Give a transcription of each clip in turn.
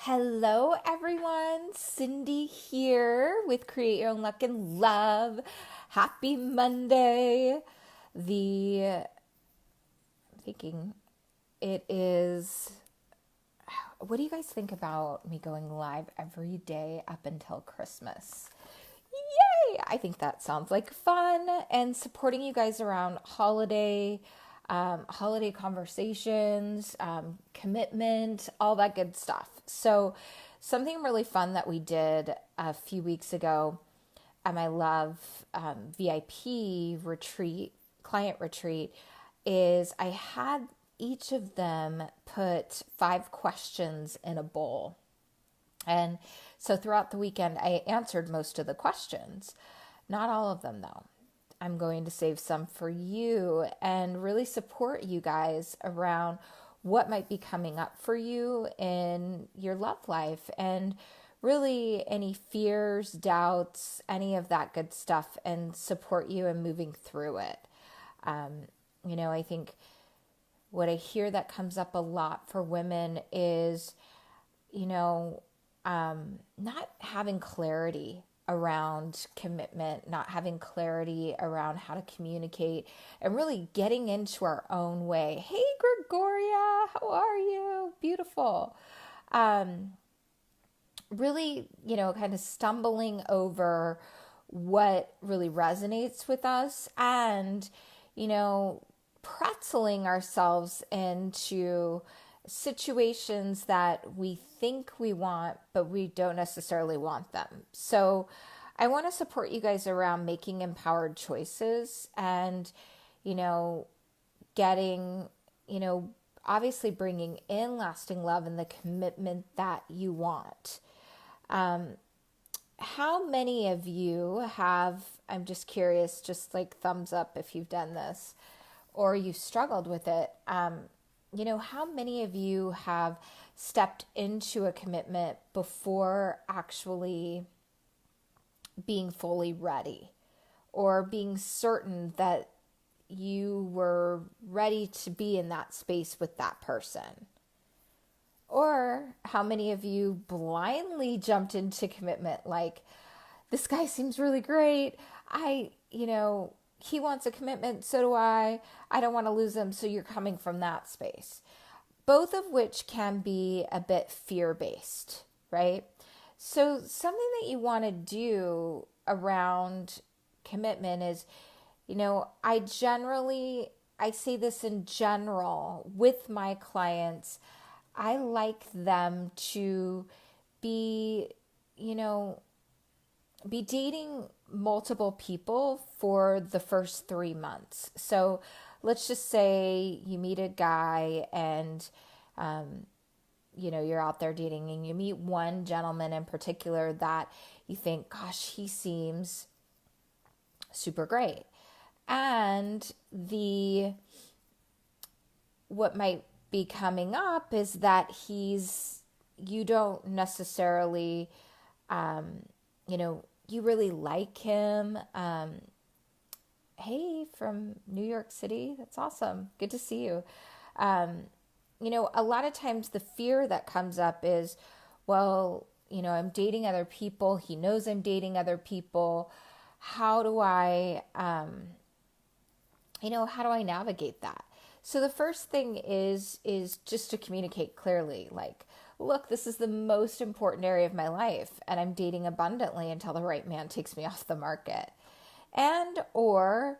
Hello, everyone. Cindy here with Create Your Own Luck and Love. Happy Monday. I'm thinking it is. What do you guys think about me going live every day up until Christmas? Yay! I think that sounds like fun and supporting you guys around holiday conversations, commitment, all that good stuff. So, something really fun that we did a few weeks ago at my Love VIP retreat, client retreat, is I had each of them put 5 questions in a bowl. And so throughout the weekend, I answered most of the questions. Not all of them, though. I'm going to save some for you and really support you guys around what might be coming up for you in your love life and really any fears, doubts, any of that good stuff, and support you in moving through it. I think what I hear that comes up a lot for women is, not having clarity around commitment, not having clarity around how to communicate, and really getting into our own way. Hey, Gregoria, how are you? Beautiful. Really, kind of stumbling over what really resonates with us and, pretzeling ourselves into situations that we think we want, but we don't necessarily want them. So I want to support you guys around making empowered choices and, getting, obviously bringing in lasting love and the commitment that you want. How many of you have, I'm just curious, just like thumbs up if you've done this or you've struggled with it. How many of you have stepped into a commitment before actually being fully ready or being certain that you were ready to be in that space with that person? Or how many of you blindly jumped into commitment like, this guy seems really great. He wants a commitment, so do I. I don't want to lose him, so you're coming from that space. Both of which can be a bit fear-based, right? So something that you want to do around commitment is, I say this in general with my clients, I like them to be, be dating multiple people for the first 3 months. So let's just say you meet a guy and, you're out there dating and you meet one gentleman in particular that you think, gosh, he seems super great. And what might be coming up is that you don't necessarily, you really like him. Hey, from New York City, that's awesome. Good to see you. A lot of times the fear that comes up is, well, I'm dating other people. He knows I'm dating other people. How do I, how do I navigate that? So the first thing is just to communicate clearly, like, look, this is the most important area of my life and I'm dating abundantly until the right man takes me off the market. And or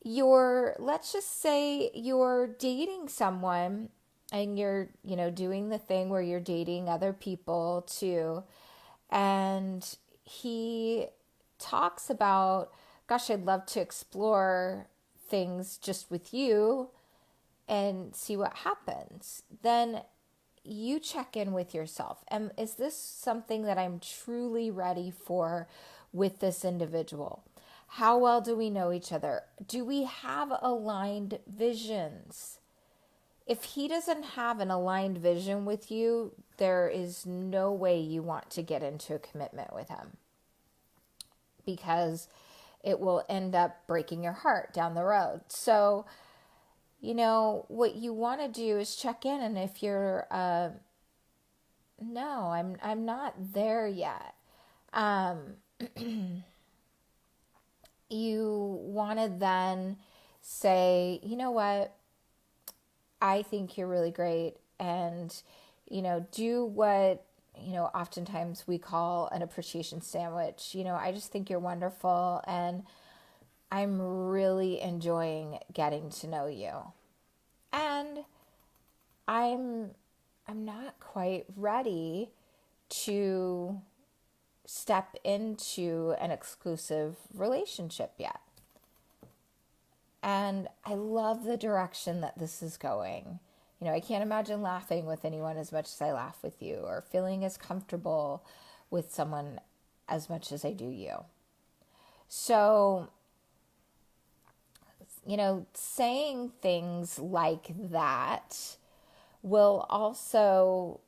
let's just say you're dating someone and you're, doing the thing where you're dating other people too. And he talks about, gosh, I'd love to explore things just with you and see what happens. Then you check in with yourself. And is this something that I'm truly ready for with this individual? How well do we know each other? Do we have aligned visions? If he doesn't have an aligned vision with you, there is no way you want to get into a commitment with him because it will end up breaking your heart down the road. So, what you want to do is check in, and if you're no, I'm not there yet. Um, you want to then say, you know what, I think you're really great, and do what oftentimes we call an appreciation sandwich. I just think you're wonderful, and I'm really enjoying getting to know you. And I'm I'm not quite ready to step into an exclusive relationship yet. And I love the direction that this is going. I can't imagine laughing with anyone as much as I laugh with you, or feeling as comfortable with someone as much as I do you. So, saying things like that will also,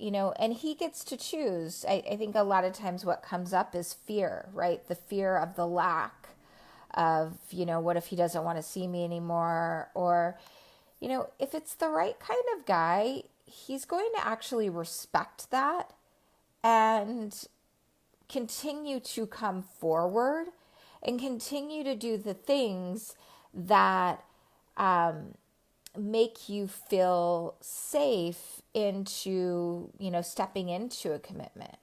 and he gets to choose. I think a lot of times what comes up is fear, right? The fear of the lack of, what if he doesn't want to see me anymore? Or, if it's the right kind of guy, he's going to actually respect that and continue to come forward and continue to do the things that make you feel safe into, stepping into a commitment.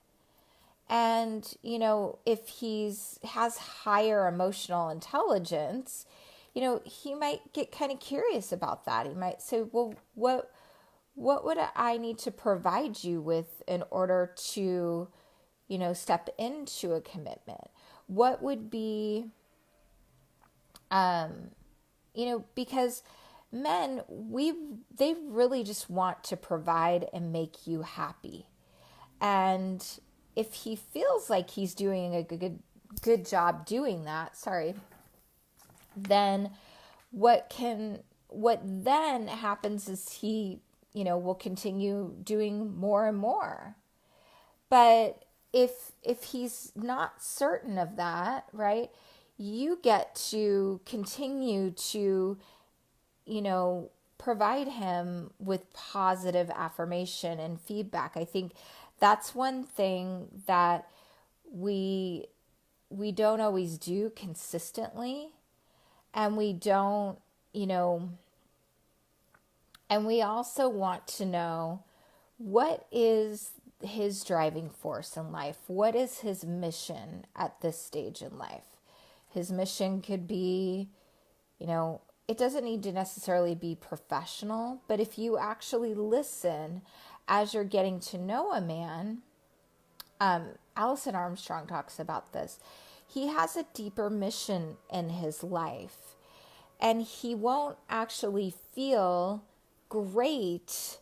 And, if has higher emotional intelligence, he might get kind of curious about that. He might say, well, what would I need to provide you with in order to, step into a commitment? What would be, because men, they really just want to provide and make you happy. And if he feels like he's doing a good job doing that, then what then happens is he, will continue doing more and more. But if he's not certain of that, right, you get to continue to, provide him with positive affirmation and feedback. I think that's one thing that we don't always do consistently, and we don't, and we also want to know, what is his driving force in life? What is his mission at this stage in life? His mission could be, it doesn't need to necessarily be professional, but if you actually listen as you're getting to know a man, Allison Armstrong talks about this. He has a deeper mission in his life, and he won't actually feel great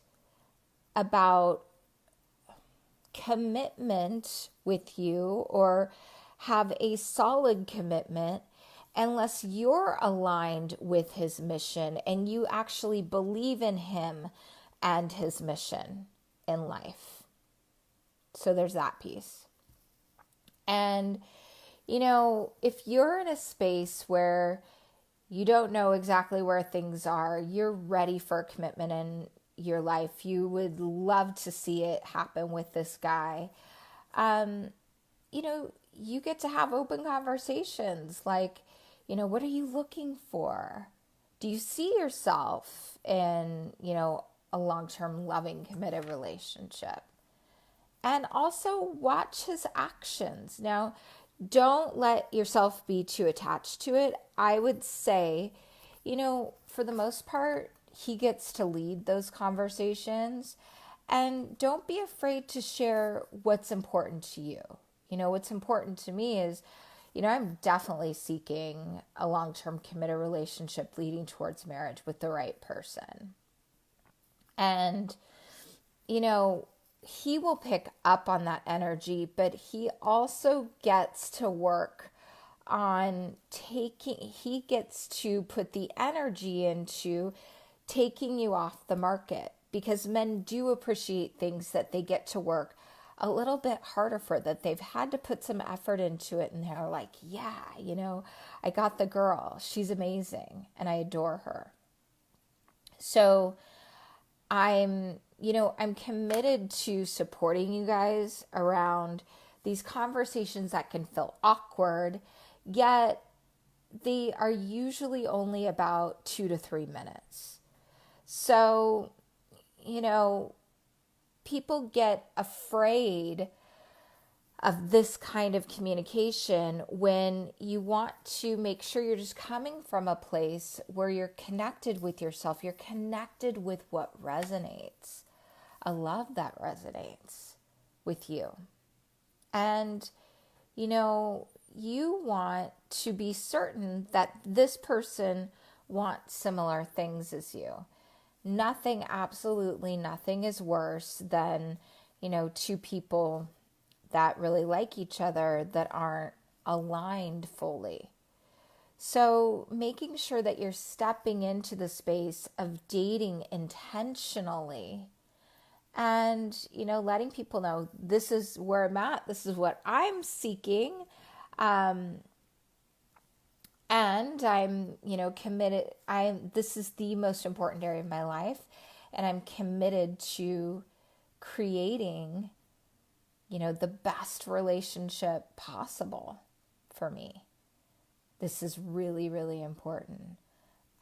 about commitment with you or have a solid commitment unless you're aligned with his mission and you actually believe in him and his mission in life. So there's that piece. And, if you're in a space where you don't know exactly where things are, you're ready for a commitment in your life, you would love to see it happen with this guy, you get to have open conversations like, what are you looking for? Do you see yourself in, a long-term loving, committed relationship? And also watch his actions. Now, don't let yourself be too attached to it. I would say, for the most part, he gets to lead those conversations. And don't be afraid to share what's important to you. What's important to me is, I'm definitely seeking a long-term committed relationship leading towards marriage with the right person. And, he will pick up on that energy, but he also gets to work on he gets to put the energy into taking you off the market, because men do appreciate things that they get to work a little bit harder for, that they've had to put some effort into it, and they're like, yeah, I got the girl. She's amazing and I adore her. So I'm I'm committed to supporting you guys around these conversations that can feel awkward, yet they are usually only about 2 to 3 minutes. So, people get afraid of this kind of communication when you want to make sure you're just coming from a place where you're connected with yourself, you're connected with what resonates, a love that resonates with you. And, you want to be certain that this person wants similar things as you. Nothing, absolutely nothing is worse than, two people that really like each other that aren't aligned fully. So making sure that you're stepping into the space of dating intentionally and, letting people know this is where I'm at, this is what I'm seeking. And I'm, committed. This is the most important area of my life. And I'm committed to creating, the best relationship possible for me. This is really, really important.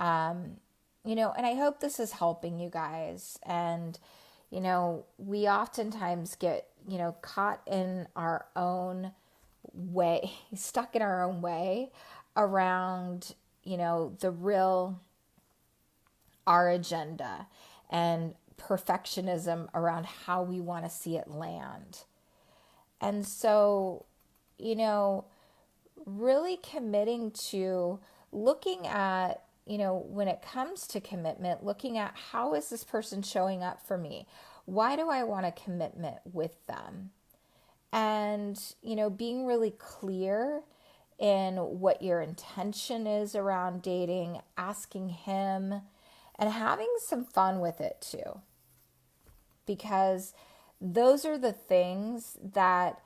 And I hope this is helping you guys. And, we oftentimes get, caught in our own way, stuck in our own way around, our agenda and perfectionism around how we want to see it land. And so, really committing to looking at, when it comes to commitment, looking at how is this person showing up for me? Why do I want a commitment with them? And, being really clear in what your intention is around dating, asking him, and having some fun with it too. Because those are the things that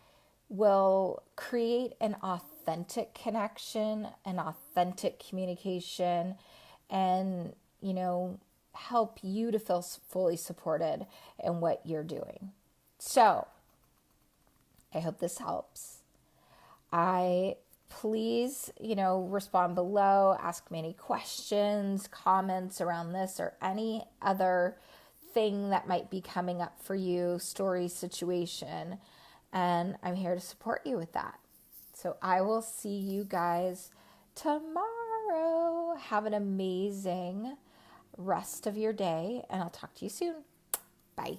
will create an authentic connection, an authentic communication, and, help you to feel fully supported in what you're doing. So, I hope this helps. Please, respond below, ask me any questions, comments around this or any other thing that might be coming up for you, story, situation, and I'm here to support you with that. So I will see you guys tomorrow. Have an amazing rest of your day, and I'll talk to you soon. Bye.